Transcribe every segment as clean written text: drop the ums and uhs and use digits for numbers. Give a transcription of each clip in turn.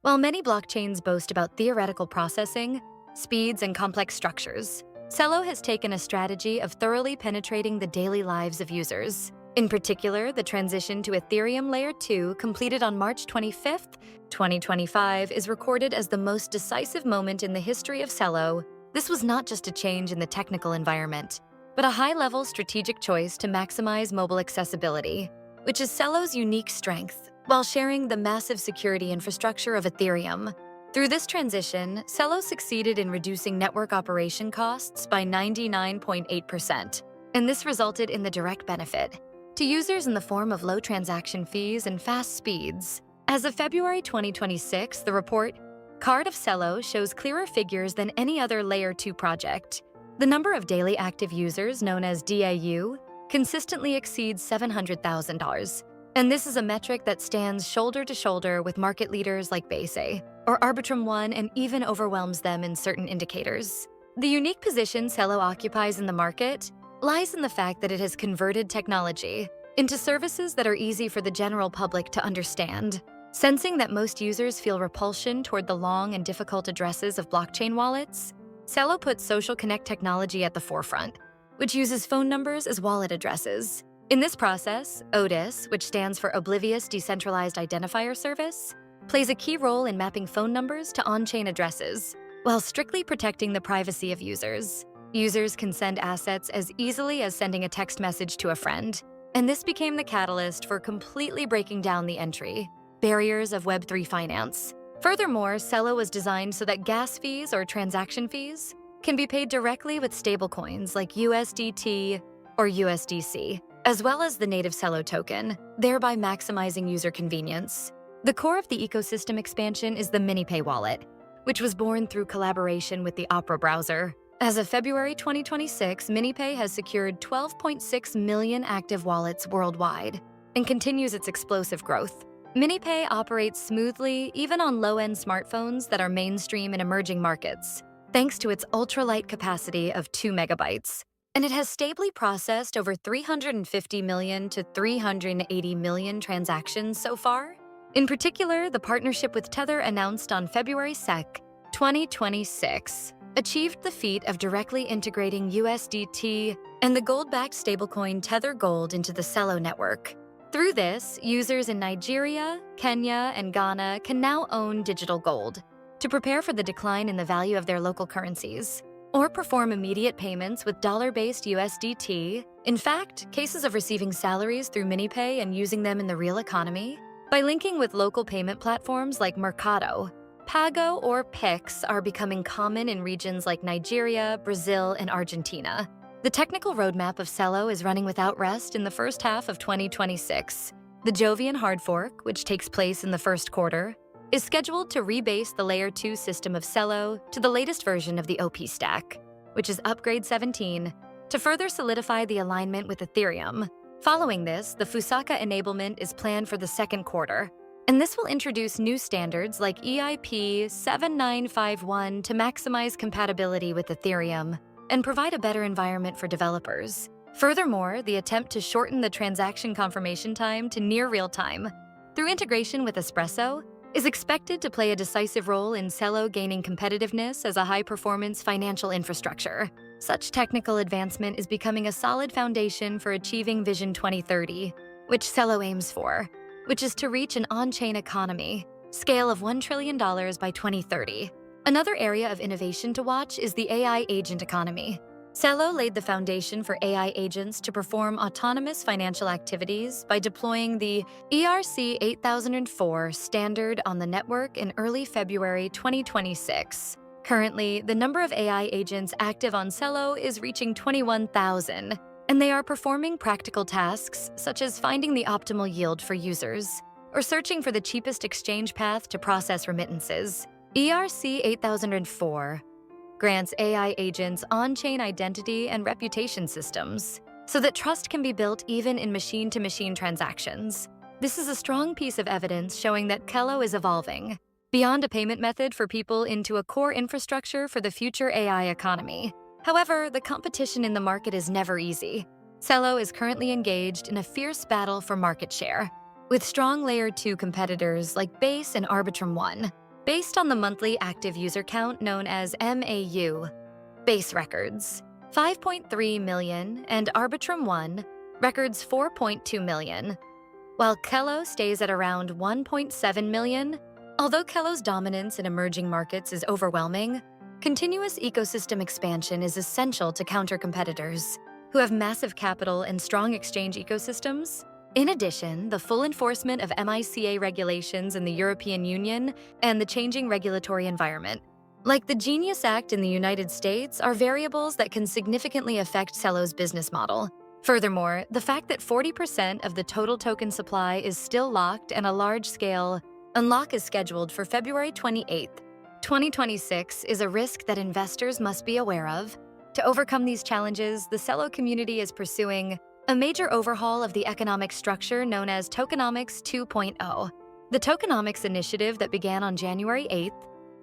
While many blockchains boast about theoretical processing, speeds, and complex structures, Celo has taken a strategy of thoroughly penetrating the daily lives of users. In particular, the transition to Ethereum Layer 2, completed on March 25, 2025, is recorded as the most decisive moment in the history of Celo. This was not just a change in the technical environment, but a high-level strategic choice to maximize mobile accessibility, which is Celo's unique strength, while sharing the massive security infrastructure of Ethereum. Through this transition, Celo succeeded in reducing network operation costs by 99.8%, and this resulted in the direct benefit to users in the form of low transaction fees and fast speeds. As of February 2026, the report card of Celo shows clearer figures than any other Layer 2 project. The number of daily active users, known as DAU, consistently exceeds 700,000, and this is a metric that stands shoulder to shoulder with market leaders like Base or Arbitrum One and even overwhelms them in certain indicators. The unique position Celo occupies in the market lies in the fact that it has converted technology into services that are easy for the general public to understand. Sensing that most users feel repulsion toward the long and difficult addresses of blockchain wallets, Celo puts social connect technology at the forefront, which uses phone numbers as wallet addresses. In this process, ODIS, which stands for Oblivious Decentralized Identifier Service, plays a key role in mapping phone numbers to on-chain addresses, while strictly protecting the privacy of users. Users can send assets as easily as sending a text message to a friend, and this became the catalyst for completely breaking down the entry barriers of Web3 finance. Furthermore, Celo was designed so that gas fees or transaction fees can be paid directly with stablecoins like USDT or USDC, as well as the native Celo token, thereby maximizing user convenience. The core of the ecosystem expansion is the MiniPay wallet, which was born through collaboration with the Opera browser. As of February 2026, MiniPay has secured 12.6 million active wallets worldwide and continues its explosive growth. MiniPay operates smoothly even on low-end smartphones that are mainstream in emerging markets, thanks to its ultra-light capacity of 2 megabytes. And it has stably processed over 350 million to 380 million transactions so far. In particular, the partnership with Tether, announced on February 2nd, 2026, achieved the feat of directly integrating USDT and the gold-backed stablecoin Tether Gold into the Celo network. Through this, users in Nigeria, Kenya, and Ghana can now own digital gold to prepare for the decline in the value of their local currencies, or perform immediate payments with dollar-based USDT. In fact, cases of receiving salaries through MiniPay and using them in the real economy by linking with local payment platforms like Mercado, Pago, or Pix are becoming common in regions like Nigeria, Brazil, and Argentina. The technical roadmap of Celo is running without rest in the first half of 2026. The Jovian hard fork, which takes place in the first quarter, is scheduled to rebase the Layer 2 system of Celo to the latest version of the OP stack, which is Upgrade 17, to further solidify the alignment with Ethereum. Following this, the Fusaka enablement is planned for the second quarter, and this will introduce new standards like EIP 7951 to maximize compatibility with Ethereum and provide a better environment for developers. Furthermore, the attempt to shorten the transaction confirmation time to near real-time through integration with Espresso is expected to play a decisive role in Celo gaining competitiveness as a high-performance financial infrastructure. Such technical advancement is becoming a solid foundation for achieving Vision 2030, which Celo aims for, which is to reach an on-chain economy scale of $1 trillion by 2030. Another area of innovation to watch is the AI agent economy. Celo laid the foundation for AI agents to perform autonomous financial activities by deploying the ERC 8004 standard on the network in early February 2026. Currently, the number of AI agents active on Celo is reaching 21,000, and they are performing practical tasks such as finding the optimal yield for users or searching for the cheapest exchange path to process remittances. ERC 8004 grants AI agents on-chain identity and reputation systems so that trust can be built even in machine-to-machine transactions. This is a strong piece of evidence showing that Celo is evolving beyond a payment method for people into a core infrastructure for the future AI economy. However, the competition in the market is never easy. Celo is currently engaged in a fierce battle for market share, with strong Layer 2 competitors like Base and Arbitrum One. based on the monthly active user count known as MAU. Base records 5.3 million and Arbitrum 1 records 4.2 million, while Celo stays at around 1.7 million. Although Celo's dominance in emerging markets is overwhelming, continuous ecosystem expansion is essential to counter competitors who have massive capital and strong exchange ecosystems. In addition, the full enforcement of MiCA regulations in the European Union and the changing regulatory environment, like the Genius Act in the United States, are variables that can significantly affect Celo's business model. Furthermore, the fact that 40% of the total token supply is still locked and a large-scale unlock is scheduled for February 28, 2026 is a risk that investors must be aware of. To overcome these challenges, the Celo community is pursuing a major overhaul of the economic structure known as Tokenomics 2.0. The Tokenomics initiative that began on January 8,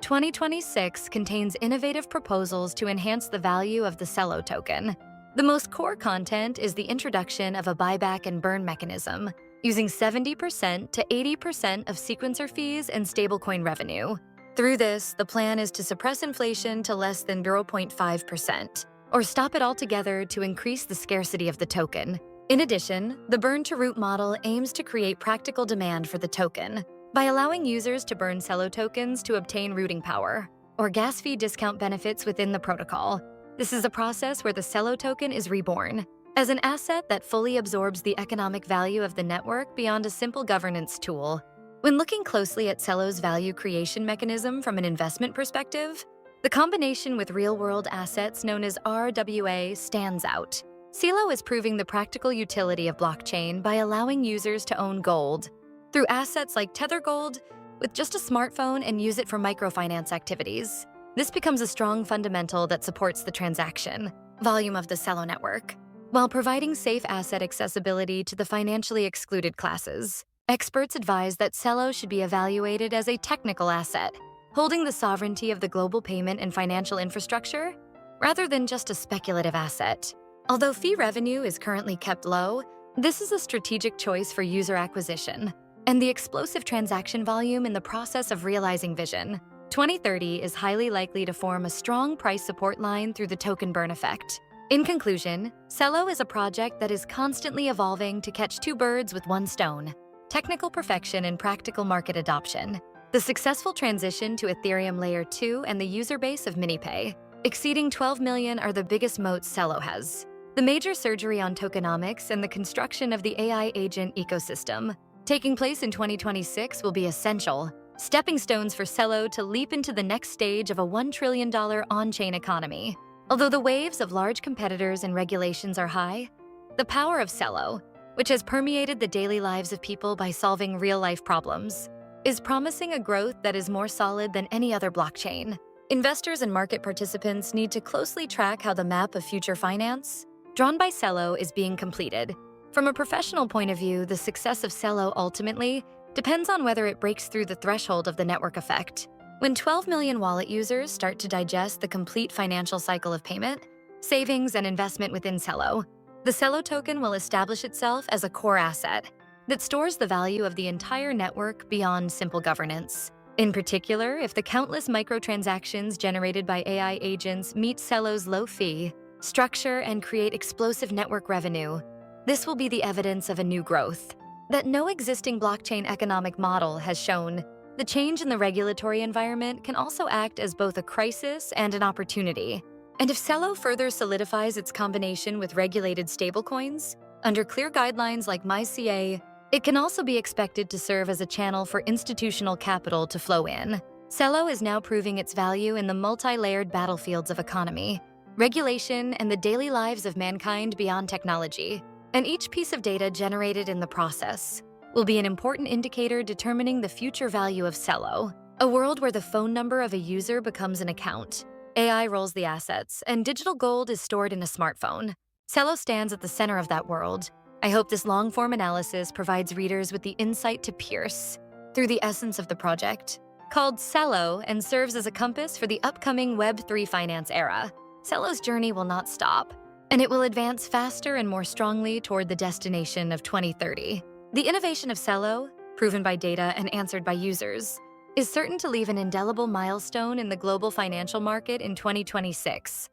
2026 contains innovative proposals to enhance the value of the Celo token. The most core content is the introduction of a buyback and burn mechanism, using 70% to 80% of sequencer fees and stablecoin revenue. Through this, the plan is to suppress inflation to less than 0.5%, or stop it altogether to increase the scarcity of the token. In addition, the burn-to-root model aims to create practical demand for the token by allowing users to burn Celo tokens to obtain rooting power, or gas fee discount benefits within the protocol. This is a process where the Celo token is reborn as an asset that fully absorbs the economic value of the network beyond a simple governance tool. When looking closely at Celo's value creation mechanism from an investment perspective, the combination with real-world assets known as RWA stands out. Celo is proving the practical utility of blockchain by allowing users to own gold through assets like Tether Gold with just a smartphone and use it for microfinance activities. This becomes a strong fundamental that supports the transaction volume of the Celo network, while providing safe asset accessibility to the financially excluded classes. Experts advise that Celo should be evaluated as a technical asset, holding the sovereignty of the global payment and financial infrastructure, rather than just a speculative asset. Although fee revenue is currently kept low, this is a strategic choice for user acquisition and the explosive transaction volume in the process of realizing vision. 2030 is highly likely to form a strong price support line through the token burn effect. In conclusion, Celo is a project that is constantly evolving to catch two birds with one stone: technical perfection and practical market adoption. The successful transition to Ethereum Layer 2 and the user base of MiniPay, exceeding 12 million, are the biggest moats Celo has. The major surgery on tokenomics and the construction of the AI agent ecosystem, taking place in 2026, will be essential stepping stones for Celo to leap into the next stage of a $1 trillion on-chain economy. Although the waves of large competitors and regulations are high, the power of Celo, which has permeated the daily lives of people by solving real-life problems, is promising a growth that is more solid than any other blockchain. Investors and market participants need to closely track how the map of future finance, drawn by Celo, is being completed. From a professional point of view, the success of Celo ultimately depends on whether it breaks through the threshold of the network effect. When 12 million wallet users start to digest the complete financial cycle of payment, savings, and investment within Celo, the Celo token will establish itself as a core asset that stores the value of the entire network beyond simple governance. In particular, if the countless microtransactions generated by AI agents meet Celo's low fee structure and create explosive network revenue, this will be the evidence of a new growth that no existing blockchain economic model has shown. The change in the regulatory environment can also act as both a crisis and an opportunity. And if Celo further solidifies its combination with regulated stablecoins, under clear guidelines like MiCA, it can also be expected to serve as a channel for institutional capital to flow in. Celo is now proving its value in the multi-layered battlefields of economy, regulation, and the daily lives of mankind beyond technology. And each piece of data generated in the process will be an important indicator determining the future value of Celo. A world where the phone number of a user becomes an account, AI rolls the assets, and digital gold is stored in a smartphone. Celo stands at the center of that world. I hope this long-form analysis provides readers with the insight to pierce through the essence of the project, called Celo, and serves as a compass for the upcoming Web3 finance era. Celo's journey will not stop, and it will advance faster and more strongly toward the destination of 2030. The innovation of Celo, proven by data and answered by users, is certain to leave an indelible milestone in the global financial market in 2026.